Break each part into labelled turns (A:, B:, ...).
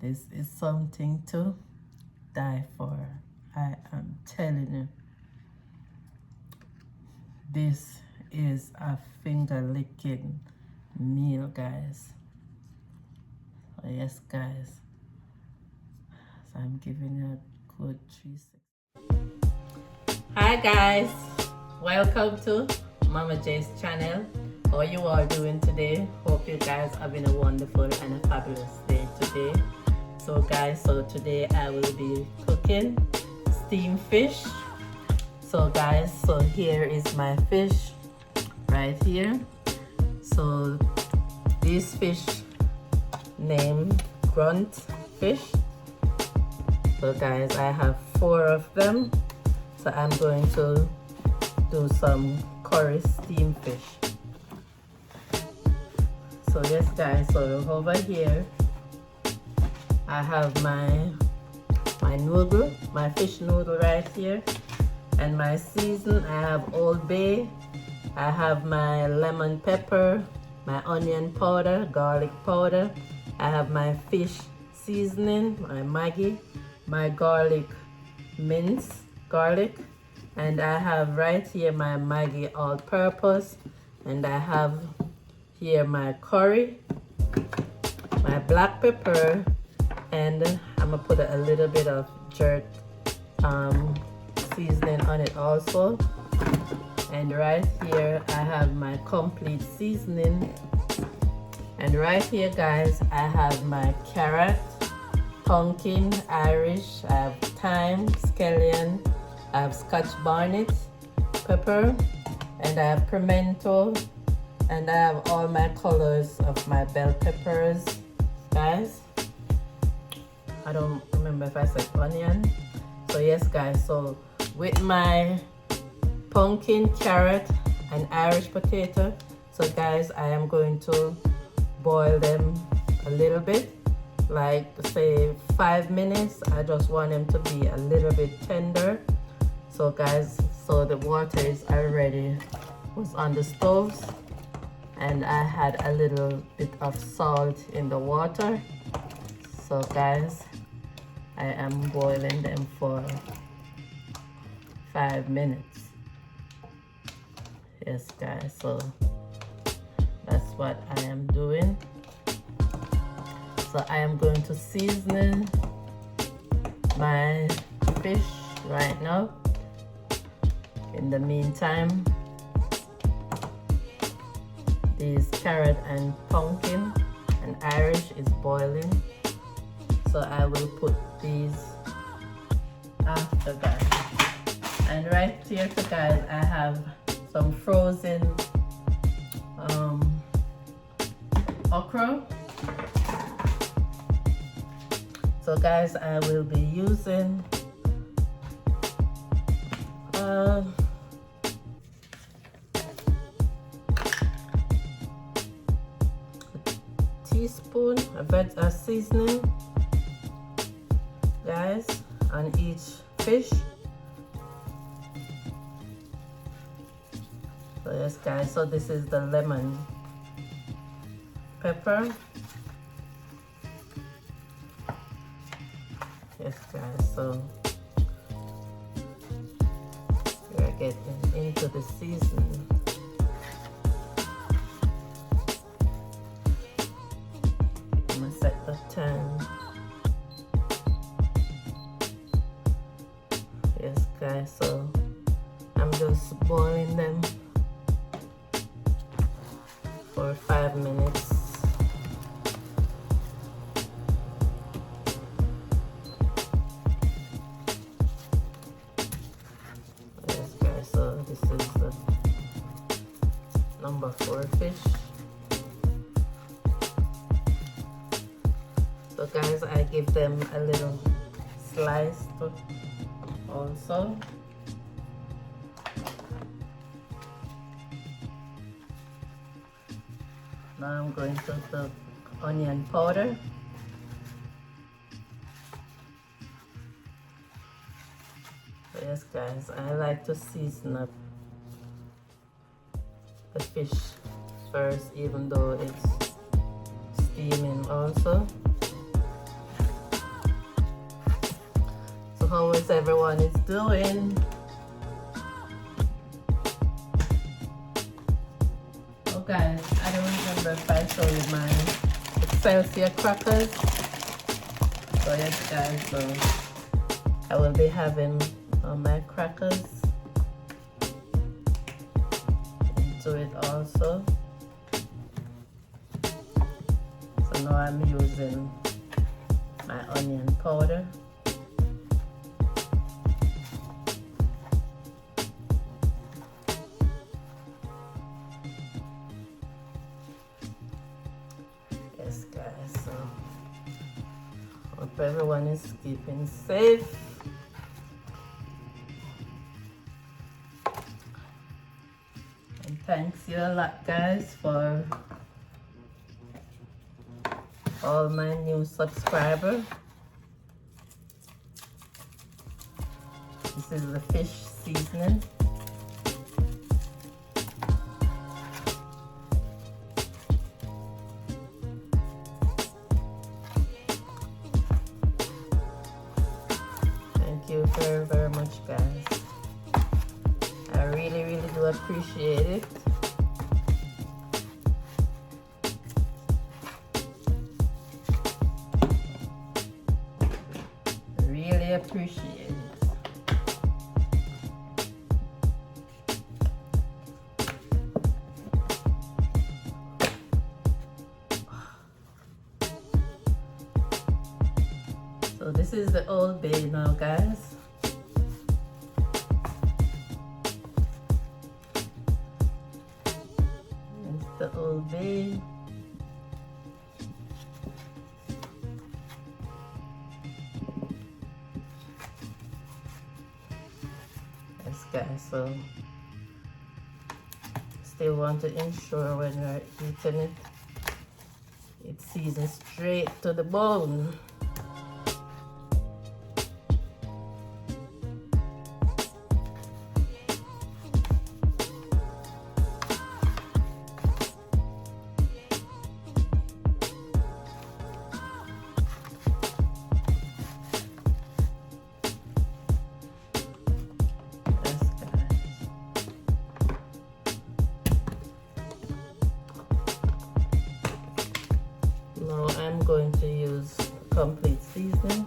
A: This is something to die for. I am telling you. This is a finger licking meal, guys. So yes, guys. So I'm giving you a good 360. Hi guys, welcome to Mama J's channel. How are you all doing today? Hope you guys having a wonderful and a fabulous day today. So guys, today I will be cooking steamed fish. So guys, here is my fish right here. So this fish named grunt fish. So guys, I have 4 of them. So I'm going to do some curry steamed fish. So yes guys, so over here I have my noodle, my fish noodle right here, and my season. I have Old Bay, I have my lemon pepper, my onion powder, garlic powder, I have my fish seasoning, my Maggi, my garlic mince garlic, and I have right here my Maggi all-purpose, and I have here my curry, my black pepper, and I'm gonna put a little bit of jerk seasoning on it also. And right here I have my complete seasoning, and right here guys I have my carrot, pumpkin, Irish, I have thyme, scallion, I have scotch bonnet pepper, and I have pimento, and I have all my colors of my bell peppers, guys. I don't remember if I said onion. So yes guys, so with my pumpkin, carrot, and Irish potato, so guys, I am going to boil them a little bit, like say 5 minutes. I just want them to be a little bit tender. So guys, so the water is already was on the stove, and I had a little bit of salt in the water. So guys, I am boiling them for 5 minutes. Yes guys, so that's what I am doing. So I am going to season my fish right now. In the meantime, these carrot and pumpkin and Irish is boiling. So I will put these after that. And right here, so guys, I have some frozen okra. So guys, I will be using a teaspoon of seasoning, guys, on each fish. So yes guys, so this is the lemon pepper. Yes guys, so we're getting into the seasoning. I'm gonna set the time. Yes guys, so I'm just boiling them for 5 minutes. Yes guys, so this is the number 4 fish. So guys, I give them a little slice also. Now I'm going to the onion powder. So yes guys, I like to season up the fish first, even though it's steaming also. how is everyone is doing? Oh guys, I don't remember if I showed you my Excelsior crackers. So yes guys, so I will be having my crackers into it also. So now I'm using my onion powder. Yes guys, so hope everyone is keeping safe. And thanks you a lot guys for all my new subscribers. This is the fish seasoning. Thank you very, very much guys. I really, really do appreciate it. Really appreciate it. So this is the Old Bay now guys. It's the Old Bay. Yes guys, so still want to ensure when you're eating it, it's seasoned straight to the bone. Now I'm going to use complete seasoning.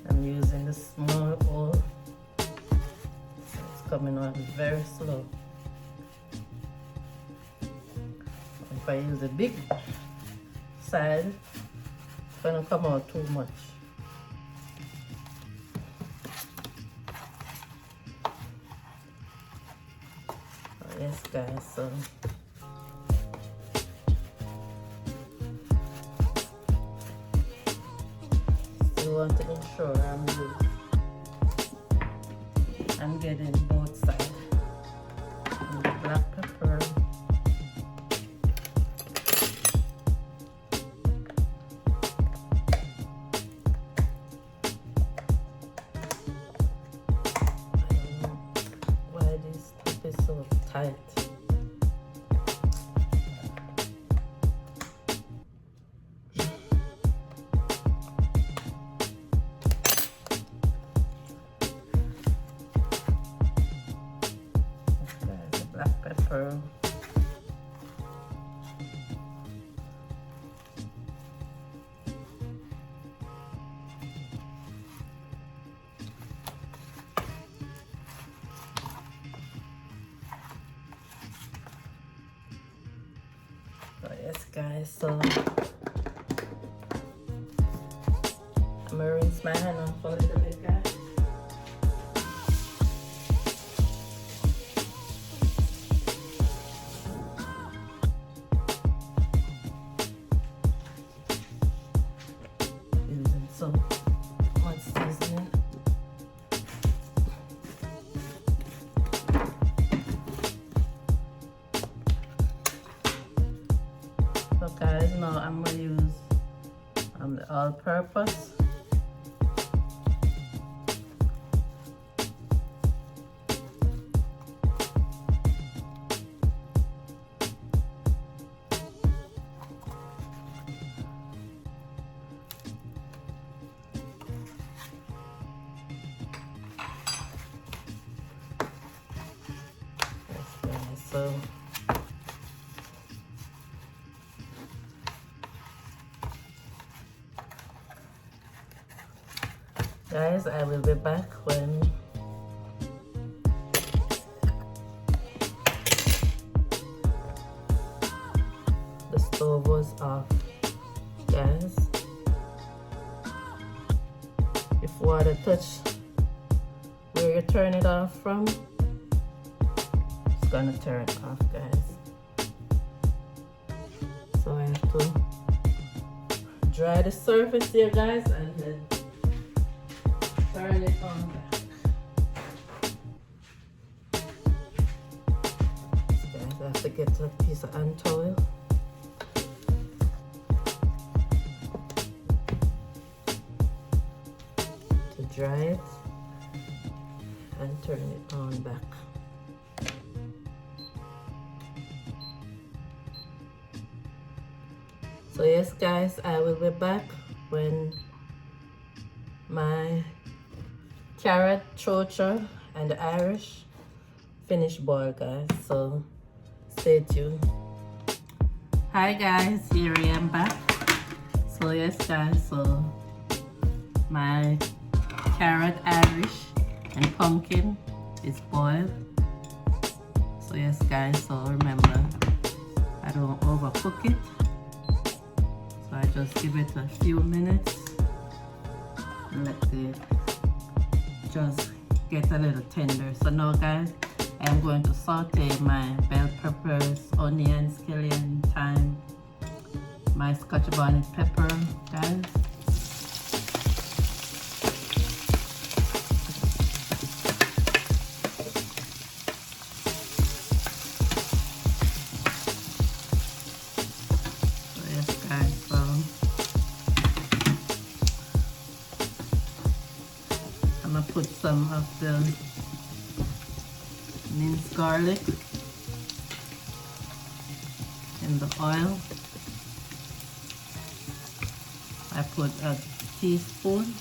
A: I'm using the small oil, so it's coming on very slow. If I use a big side, it's gonna come out too much. Yes guys, so still want to ensure I'm getting both sides. And the black pepper. Why this stuff is so tight. There's the black pepper. So yes guys, so I'm gonna rinse my hand off a little bit guys. Using some much seasoning. So guys, now I'm gonna use the all-purpose. So guys, I will be back when the stove was off. Guys, if water touch where you turn it off from, it's gonna turn off, guys. So I have to dry the surface here, guys, and then turn it on back. So guys, I have to get a piece of hand towel. To dry it and turn it on back. So yes guys, I will be back when my carrot, chocha, and Irish finish boil, guys. So stay tuned. Hi guys, here I am back. So yes guys, so my carrot, Irish, and pumpkin is boiled. So yes guys, so remember, I don't overcook it. So I just give it a few minutes and let it just get a little tender. So now guys, I am going to saute my bell peppers, onions, scallion, thyme, my scotch bonnet pepper, guys. So yes guys, so I'm gonna put some of the minced garlic in the oil. I put a teaspoon.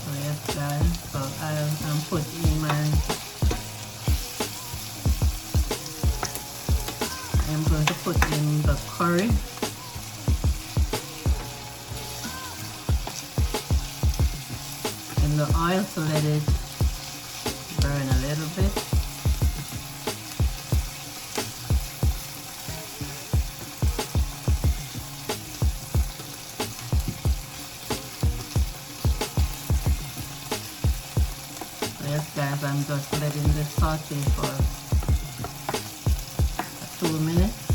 A: So yes guys, so I'm putting I'm going to put in the curry. In the oil to let it burn a little bit. So yes guys, I'm just letting this saute for 2 minutes.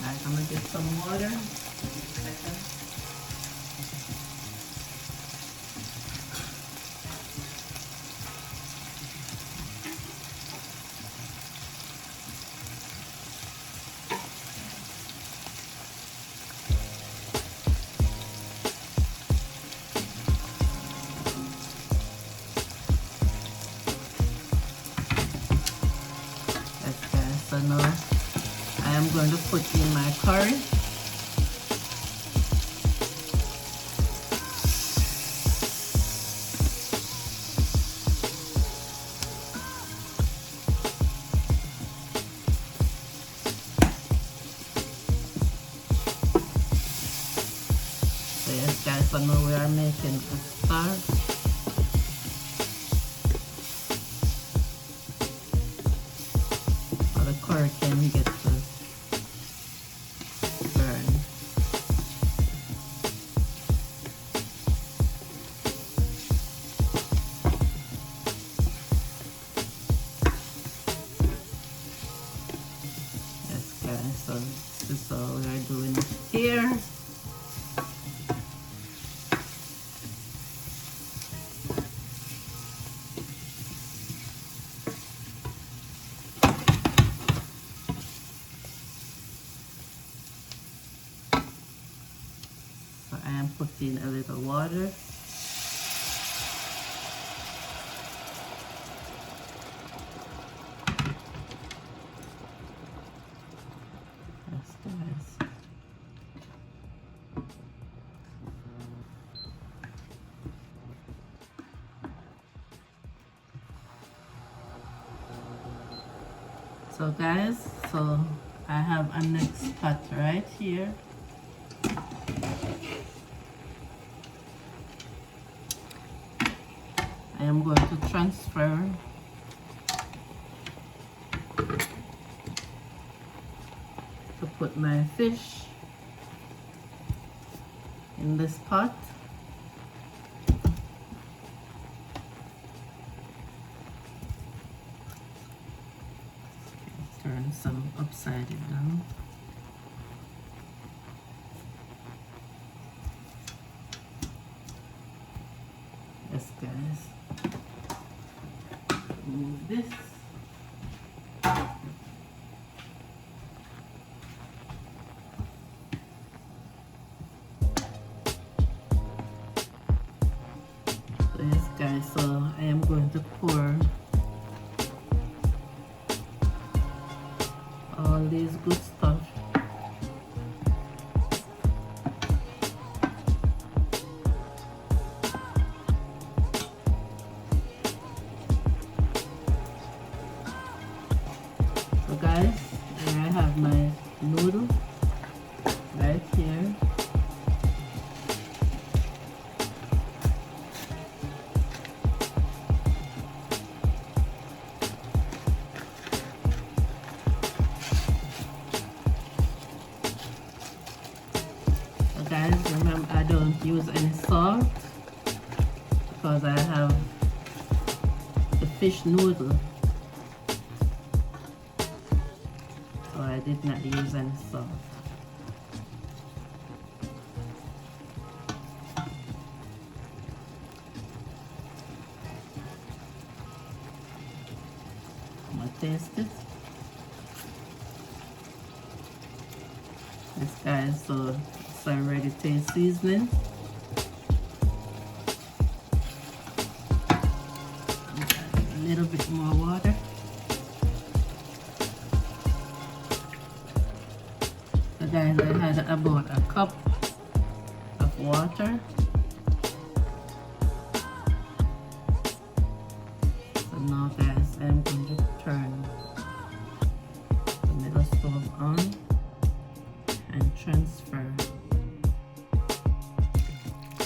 A: Guys, I'm gonna get some water. So now I am going to put in my curry. So yes guys, so now we are making a star. Curry can get to burn. Yes guys, so this is all we are doing here. I am putting a little water. So guys, so I have a next pot right here. I am going to transfer to put my fish in this pot. Turn some upside down. Yes, guys. Move this. So yes, guys. So I am going to pour all these good stuff so guys, here I have my noodle right here. Guys, remember I don't use any salt because I have the fish noodle, so I did not use any salt. I'm gonna taste it. Yes guys, so it's already taste seasoning. A little bit more water. So guys, I had about a cup of water. So now guys, I'm going to turn the middle stove on and transfer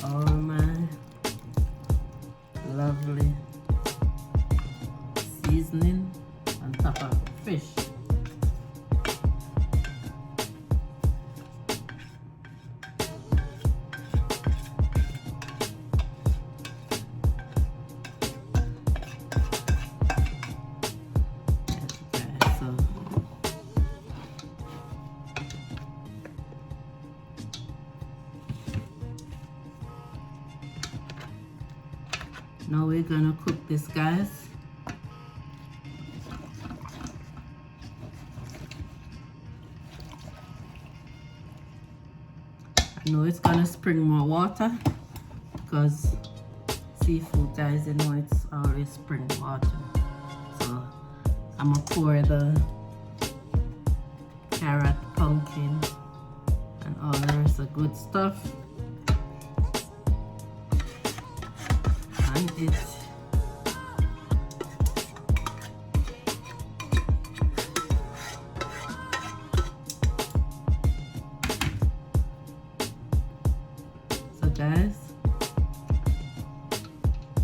A: all my lovely seasoning on top of the fish. Okay, so now we're gonna cook this, guys. I know it's gonna spring more water because seafood, guys, you know it's always spring water. So I'm gonna pour the carrot, pumpkin, and all the rest of good stuff on it. So guys,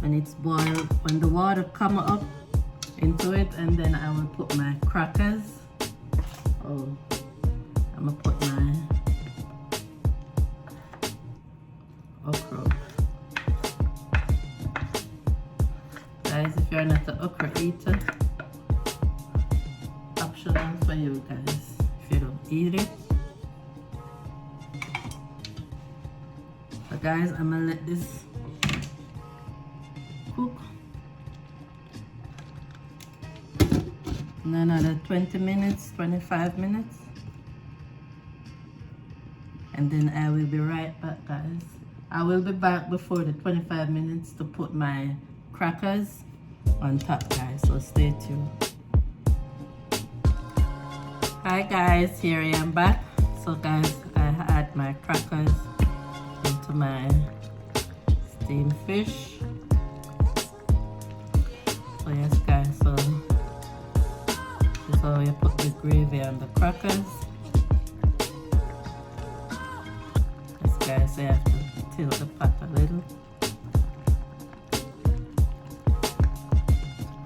A: when it's boiled, when the water come up into it, and then I will put my crackers. Oh, I'm gonna put my okra. Guys, if you're not an okra eater, optional for you guys if you don't eat it. So guys, I'm gonna let this cook in another 20 minutes, 25 minutes, and then I will be right back, guys. I will be back before the 25 minutes to put my crackers on top, guys, so stay tuned. Hi guys, here I am back. So guys, I add my crackers into my steamed fish. So yes guys, so this is how So you put the gravy on the crackers. Yes guys, you have to tilt the pot a little.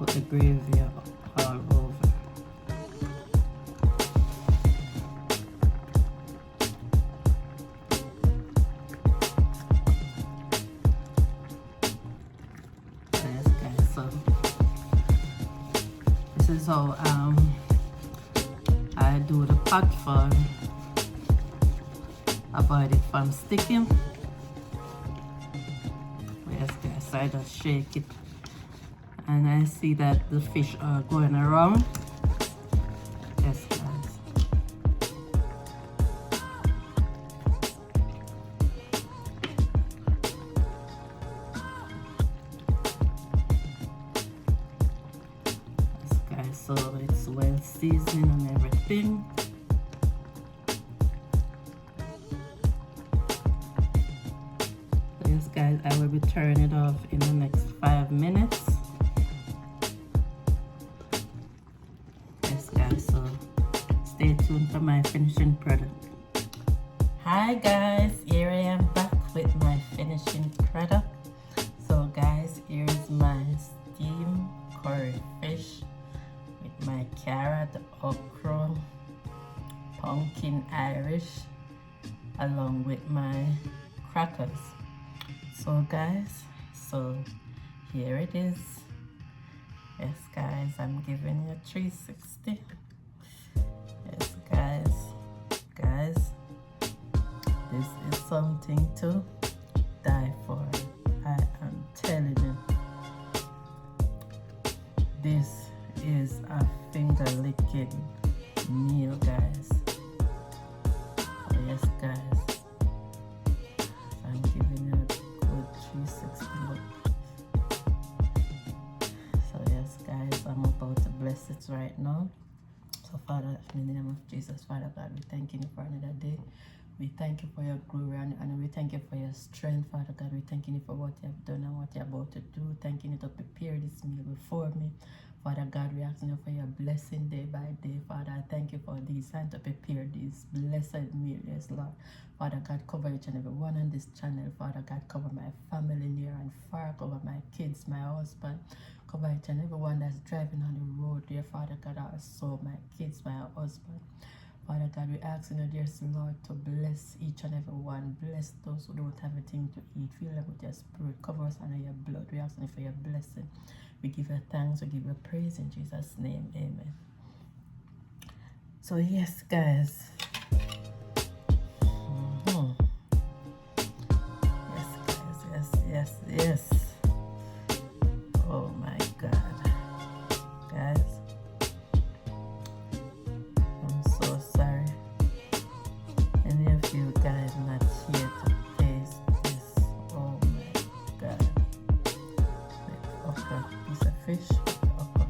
A: Put the gravy all over. Yes guys, so this is how I do the pot for avoid it from sticking. Yes guys, so I just shake it and I see that the fish are going around. Yes guys. Yes guys, so it's well seasoned and everything. Yes guys, I will be turning it off in the next 5 minutes. Yes guys, so stay tuned for my finishing product. Hi guys, here I am back with my finishing product. So guys, here's my steamed curry fish with my carrot, okra, pumpkin Irish, along with my crackers. So guys, so here it is. Yes guys, I'm giving you 360. Yes guys, this is something to die for. I am telling you, this is a finger licking meal guys. Yes guys, I'm giving you a good 360 look. So yes guys, I'm about to bless it right now. So Father, in the name of Jesus, Father God, we thank you for another day. We thank you for your glory and we thank you for your strength, Father God. We thank you for what you have done and what you're about to do. Thanking you to prepare this meal before me. Father God, we ask you for your blessing day by day. Father, I thank you for these time to prepare this blessed meal, yes Lord. Father God, cover each and every one on this channel. Father God, cover my family near and far. Cover my kids, my husband. Cover each and every one that's driving on the road, dear Father God, also my kids, my husband. Father God, we ask you, dear Lord, to bless each and every one. Bless those who don't have anything to eat. Fill them with your spirit. Cover us under your blood. We ask you for your blessing. We give you thanks. We give you praise in Jesus' name. Amen. So yes, guys. Yes. Oh my God. Guys. I'm so sorry. Any of you guys not here to taste this? Oh my God. Like okra, piece of fish, okra.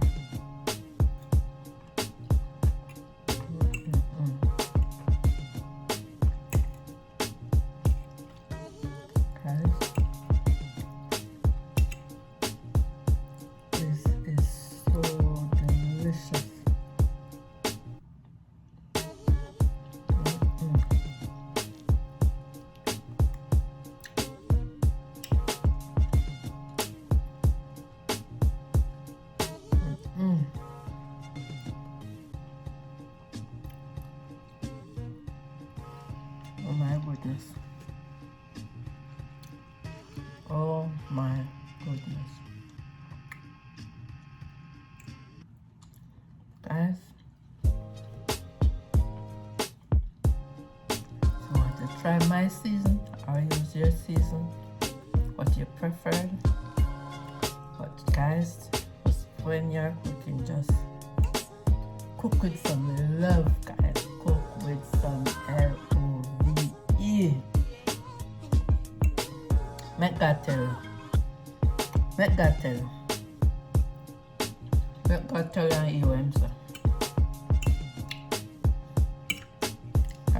A: Guys, this is so delicious. Oh my goodness. Oh my goodness. Guys, if you want to try my season or use your season, what you prefer. But guys, just when you're cooking, just cook with some love, guys. Cook with some L-O-V-E. Make God tell you. Make God tell you. Make God tell you and you himself.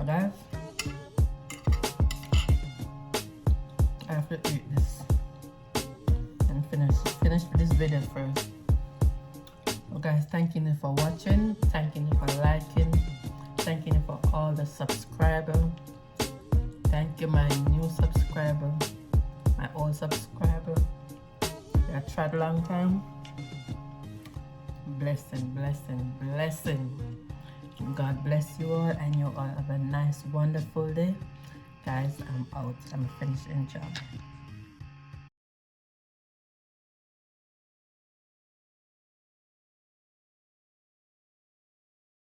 A: Guys, I have to eat this and finish this video first. So guys, thanking you for watching, thanking you for liking, thanking you for all the subscribers. Thank you my new subscriber, my old subscriber. I tried a long time. Blessing, blessing, blessing. God bless you all, and you all have a nice, wonderful day. Guys, I'm out. I'm finished in job.